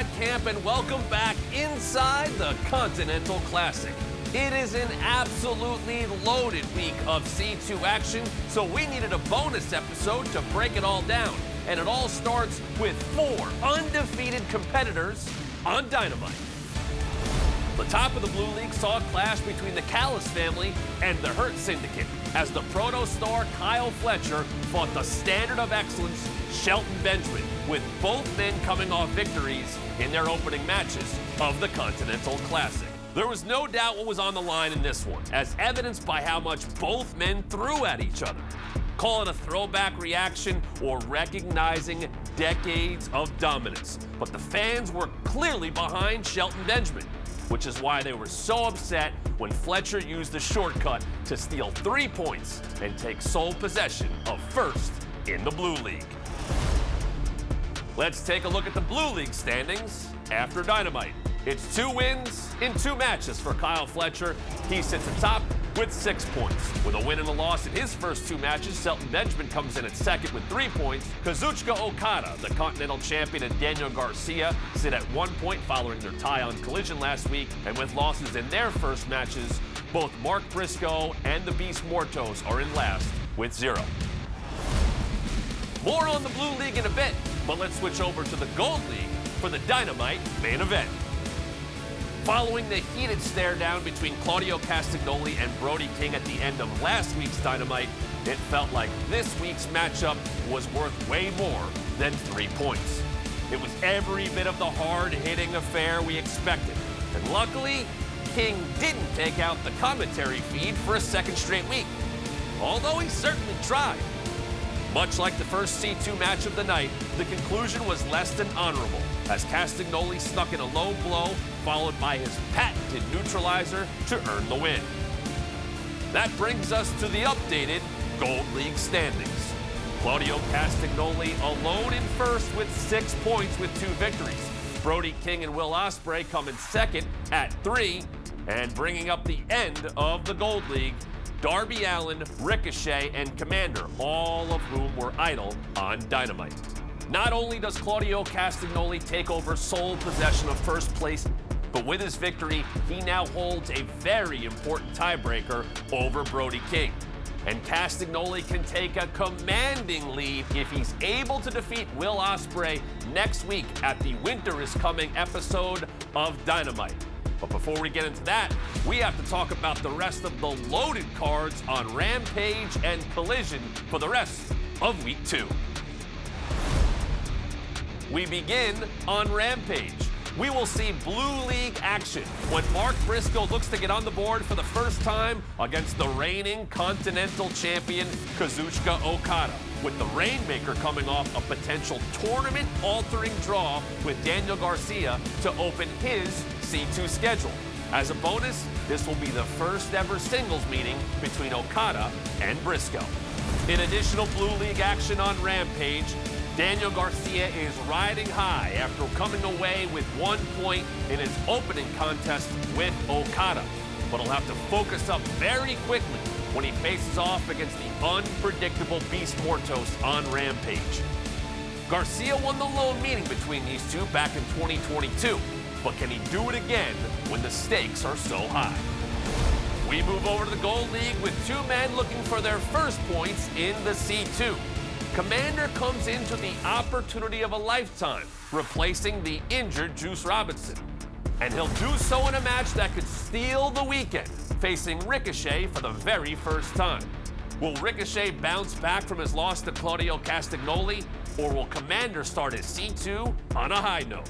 Brad Camp, and welcome back inside the Continental Classic. It is an absolutely loaded week of C2 action, so we needed a bonus episode to break it all down. And it all starts with 4 undefeated competitors on Dynamite. The top of the Blue League saw a clash between the Callis family and the Hurt Syndicate as the proto-star Kyle Fletcher fought the standard of excellence Shelton Benjamin, with both men coming off victories in their opening matches of the Continental Classic. There was no doubt what was on the line in this one, as evidenced by how much both men threw at each other. Call it a throwback reaction or recognizing decades of dominance. But the fans were clearly behind Shelton Benjamin, which is why they were so upset when Fletcher used the shortcut to steal 3 points and take sole possession of first in the Blue League. Let's take a look at the Blue League standings after Dynamite. It's 2 wins in 2 matches for Kyle Fletcher. He sits atop with 6 points. With a win and a loss in his first 2 matches, Shelton Benjamin comes in at second with 3 points. Kazuchika Okada, the Continental Champion, and Daniel Garcia sit at 1 point following their tie on Collision last week. And with losses in their first matches, both Mark Briscoe and the Beast Mortos are in last with 0. More on the Blue League in a bit, but let's switch over to the Gold League for the Dynamite main event. Following the heated stare-down between Claudio Castagnoli and Brody King at the end of last week's Dynamite, it felt like this week's matchup was worth way more than 3 points. It was every bit of the hard-hitting affair we expected. And luckily, King didn't take out the commentary feed for a second straight week, although he certainly tried. Much like the first C2 match of the night, the conclusion was less than honorable, as Castagnoli snuck in a low blow, followed by his patented neutralizer to earn the win. That brings us to the updated Gold League standings. Claudio Castagnoli alone in first with 6 points with 2 victories. Brody King and Will Ospreay come in second at 3, and bringing up the end of the Gold League, Darby Allin, Ricochet, and Commander, all of whom were idle on Dynamite. Not only does Claudio Castagnoli take over sole possession of first place, but with his victory, he now holds a very important tiebreaker over Brody King. And Castagnoli can take a commanding lead if he's able to defeat Will Ospreay next week at the Winter is Coming episode of Dynamite. But before we get into that, we have to talk about the rest of the loaded cards on Rampage and Collision for the rest of Week 2. We begin on Rampage. We will see Blue League action when Mark Briscoe looks to get on the board for the first time against the reigning Continental Champion Kazuchika Okada, with the Rainmaker coming off a potential tournament-altering draw with Daniel Garcia to open his C2 schedule. As a bonus, this will be the first ever singles meeting between Okada and Briscoe. In additional Blue League action on Rampage, Daniel Garcia is riding high after coming away with 1 point in his opening contest with Okada. But he'll have to focus up very quickly when he faces off against the unpredictable Beast Mortos on Rampage. Garcia won the lone meeting between these two back in 2022, but can he do it again when the stakes are so high? We move over to the Gold League with 2 men looking for their first points in the C2. Commander comes into the opportunity of a lifetime, replacing the injured Juice Robinson. And he'll do so in a match that could steal the weekend, facing Ricochet for the very first time. Will Ricochet bounce back from his loss to Claudio Castagnoli, or will Commander start his C2 on a high note?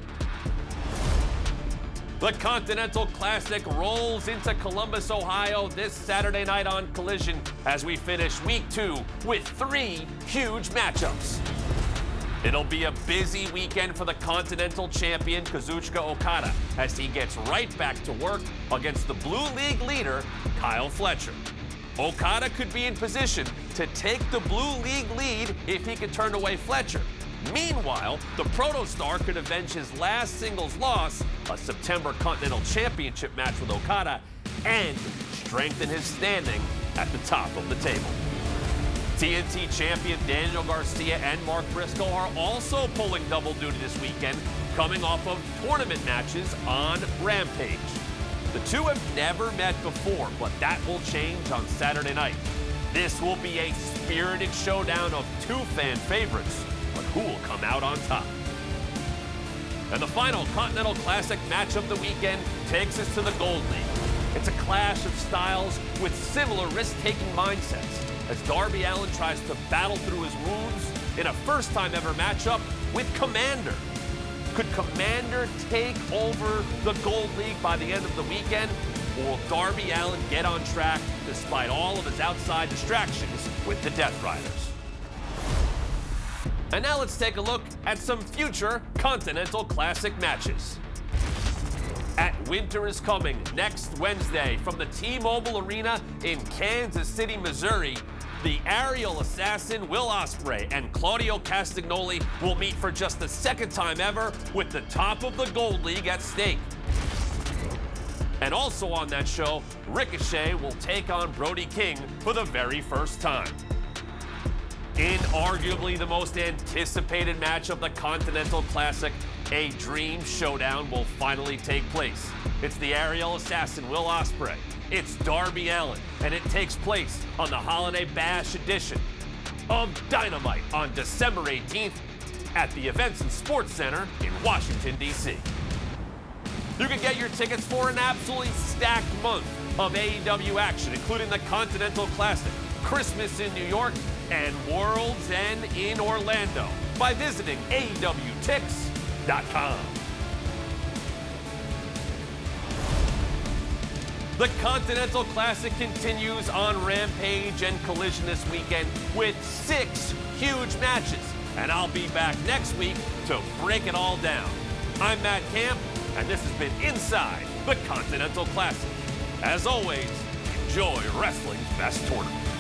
The Continental Classic rolls into Columbus, Ohio this Saturday night on Collision as we finish Week 2 with 3 huge matchups. It'll be a busy weekend for the Continental Champion Kazuchika Okada as he gets right back to work against the Blue League leader, Kyle Fletcher. Okada could be in position to take the Blue League lead if he could turn away Fletcher. Meanwhile, the Protostar could avenge his last singles loss, a September Continental Championship match with Okada, and strengthen his standing at the top of the table. TNT champion Daniel Garcia and Mark Briscoe are also pulling double duty this weekend, coming off of tournament matches on Rampage. The two have never met before, but that will change on Saturday night. This will be a spirited showdown of two fan favorites, but who will come out on top? And the final Continental Classic match of the weekend takes us to the Gold League. It's a clash of styles with similar risk-taking mindsets as Darby Allin tries to battle through his wounds in a first-time ever matchup with Commander. Could Commander take over the Gold League by the end of the weekend, or will Darby Allin get on track despite all of his outside distractions with the Death Riders? And now let's take a look at some future Continental Classic matches. At Winter is Coming next Wednesday from the T-Mobile Arena in Kansas City, Missouri, the aerial assassin Will Ospreay and Claudio Castagnoli will meet for just the second time ever with the top of the Gold League at stake. And also on that show, Ricochet will take on Brody King for the very first time. In arguably the most anticipated match of the Continental Classic, a dream showdown will finally take place. It's the aerial assassin Will Ospreay. It's Darby Allin, and it takes place on the Holiday Bash edition of Dynamite on December 18th at the Events and Sports Center in Washington, D.C. You can get your tickets for an absolutely stacked month of AEW action, including the Continental Classic, Christmas in New York, and World's End in Orlando by visiting AEWTix.com. The Continental Classic continues on Rampage and Collision this weekend with 6 huge matches, and I'll be back next week to break it all down. I'm Matt Camp, and this has been Inside the Continental Classic. As always, enjoy wrestling's best tournament.